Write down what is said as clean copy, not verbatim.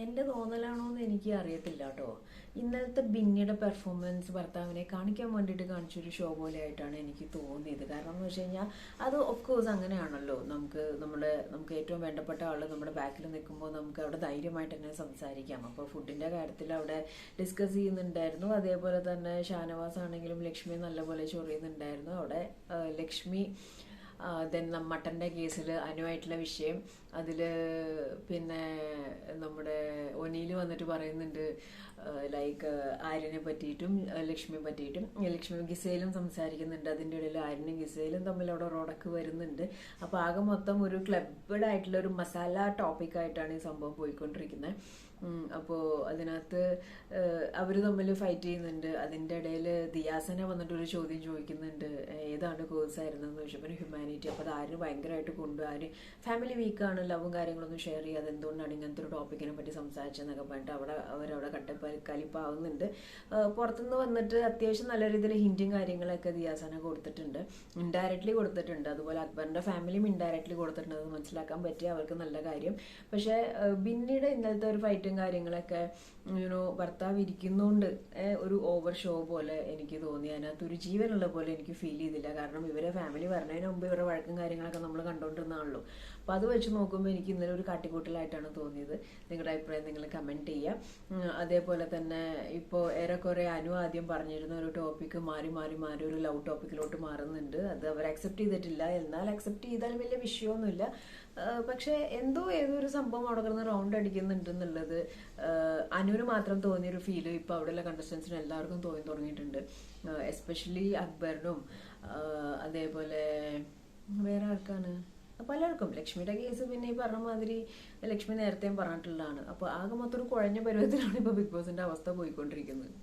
എന്റെ തോന്നലാണോ എന്ന് എനിക്ക് അറിയത്തില്ല കേട്ടോ. ഇന്നലത്തെ ബിന്നിയുടെ പെർഫോമൻസ് ഭർത്താവിനെ കാണിക്കാൻ വേണ്ടിയിട്ട് കാണിച്ചൊരു ഷോ പോലെ ആയിട്ടാണ് എനിക്ക് തോന്നിയത്. കാരണം എന്ന് വെച്ച് കഴിഞ്ഞാൽ അത് ഓഫ് കോഴ്സ് അങ്ങനെയാണല്ലോ. നമുക്ക് ഏറ്റവും വേണ്ടപ്പെട്ട ആൾ നമ്മുടെ ബാക്കിൽ നിൽക്കുമ്പോൾ നമുക്ക് അവിടെ ധൈര്യമായിട്ട് തന്നെ സംസാരിക്കാം. അപ്പോൾ ഫുഡിന്റെ കാര്യത്തിൽ അവിടെ ഡിസ്കസ് ചെയ്യുന്നുണ്ടായിരുന്നു. അതേപോലെ തന്നെ ഷാനവാസ് ആണെങ്കിലും ലക്ഷ്മി നല്ലപോലെ ചൊറിയുന്നുണ്ടായിരുന്നു. അവിടെ ലക്ഷ്മി ദെൻ മട്ടൻ്റെ കേസിൽ അനുവായിട്ടുള്ള വിഷയം അതിൽ പിന്നെ നമ്മുടെ ഒനിയിൽ വന്നിട്ട് പറയുന്നുണ്ട് ലൈക്ക് ആര്യനെ പറ്റിയിട്ടും ലക്ഷ്മിയെ പറ്റിയിട്ടും. ലക്ഷ്മി ഗിസയിലും സംസാരിക്കുന്നുണ്ട്. അതിൻ്റെ ഇടയിൽ ആര്യനും ഗിസയിലും തമ്മിൽ അവിടെ റോഡൊക്കെ വരുന്നുണ്ട്. അപ്പോൾ ആകെ മൊത്തം ഒരു ക്ലബ്ബഡ് ആയിട്ടുള്ള ഒരു മസാല ടോപ്പിക്കായിട്ടാണ് ഈ സംഭവം പോയിക്കൊണ്ടിരിക്കുന്നത്. അപ്പോൾ അതിനകത്ത് അവർ തമ്മിൽ ഫൈറ്റ് ചെയ്യുന്നുണ്ട്. അതിൻ്റെ ഇടയിൽ ദിയാസന വന്നിട്ടൊരു ചോദ്യം ചോദിക്കുന്നുണ്ട്, ഏതാണ് കോഴ്സ് ആയിരുന്നെന്ന് ചോദിച്ചപ്പോൾ ഹ്യൂമാനിറ്റി. അപ്പോൾ അത് ആര് ഭയങ്കരമായിട്ട് ആര് ഫാമിലി വീക്കാണ്, ലവും കാര്യങ്ങളൊന്നും ഷെയർ ചെയ്യാതെ എന്തുകൊണ്ടാണ് ഇങ്ങനത്തെ ഒരു ടോപ്പിക്കിനെ പറ്റി സംസാരിച്ചതെന്നൊക്കെ പറഞ്ഞിട്ട് അവരവിടെ കലിപ്പാവുന്നുണ്ട്. പുറത്തുനിന്ന് വന്നിട്ട് അത്യാവശ്യം നല്ല രീതിയിൽ ഹിന്റും കാര്യങ്ങളൊക്കെ ദിയാസന കൊടുത്തിട്ടുണ്ട്, ഇൻഡയറക്ട്ലി കൊടുത്തിട്ടുണ്ട്. അതുപോലെ അക്ബറിന്റെ ഫാമിലിയും ഇൻഡയറക്ട്ലി കൊടുത്തിട്ടുണ്ട്. അത് മനസ്സിലാക്കാൻ പറ്റിയ അവർക്ക് നല്ല കാര്യം. പക്ഷെ ബിന്നിയുടെ ഇന്നലത്തെ ഒരു ഫൈറ്റും കാര്യങ്ങളൊക്കെ ഭർത്താവ് ഇരിക്കുന്നോണ്ട് ഒരു ഓവർ ഷോ പോലെ എനിക്ക് തോന്നി. അതിനകത്ത് ഒരു ജീവനുള്ള പോലെ എനിക്ക് ഫീൽ ചെയ്തില്ല. കാരണം ഇവരെ ഫാമിലി പറഞ്ഞതിന് മുമ്പ് ഇവരുടെ വഴക്കും കാര്യങ്ങളൊക്കെ നമ്മൾ കണ്ടോണ്ടിരുന്നാണല്ലോ. അപ്പൊ അത് വെച്ച് നോക്കുമ്പോൾ എനിക്ക് ഇന്നലെ ഒരു കാട്ടിക്കൂട്ടലായിട്ടാണ് തോന്നിയത്. നിങ്ങളുടെ അഭിപ്രായം നിങ്ങൾ കമന്റ് ചെയ്യാം. അതേപോലെ തന്നെ ഇപ്പോൾ ഏറെക്കുറെ അനു ആദ്യം പറഞ്ഞിരുന്ന ഒരു ടോപ്പിക്ക് മാറി മാറി മാറി ഒരു ലവ് ടോപ്പിക്കിലോട്ട് മാറുന്നുണ്ട്. അത് അവർ അക്സെപ്റ്റ് ചെയ്തിട്ടില്ല. എന്നാൽ അക്സെപ്റ്റ് ചെയ്താലും വലിയ വിഷയമൊന്നുമില്ല. പക്ഷെ ഏതൊരു സംഭവം അവിടെ കിടന്ന് റൗണ്ട് അടിക്കുന്നുണ്ട് എന്നുള്ളത് അനുവിന് മാത്രം തോന്നിയൊരു ഫീല് ഇപ്പൊ അവിടെയുള്ള കണ്ടസ്റ്റൻസിന് എല്ലാവർക്കും തോന്നി തുടങ്ങിയിട്ടുണ്ട്. എസ്പെഷ്യലി അക്ബറിനും അതേപോലെ വേറെ ആർക്കാണ്, പലർക്കും. ലക്ഷ്മിയുടെ കേസ് പിന്നെ ഈ പറഞ്ഞ മാതിരി ലക്ഷ്മി നേരത്തെയും പറഞ്ഞിട്ടുള്ളതാണ്. അപ്പൊ ആകെ മൊത്തം ഒരു കുഴഞ്ഞ പരുവത്തിലാണ് ഇപ്പൊ ബിഗ് ബോസിന്റെ അവസ്ഥ പോയിക്കൊണ്ടിരിക്കുന്നത്.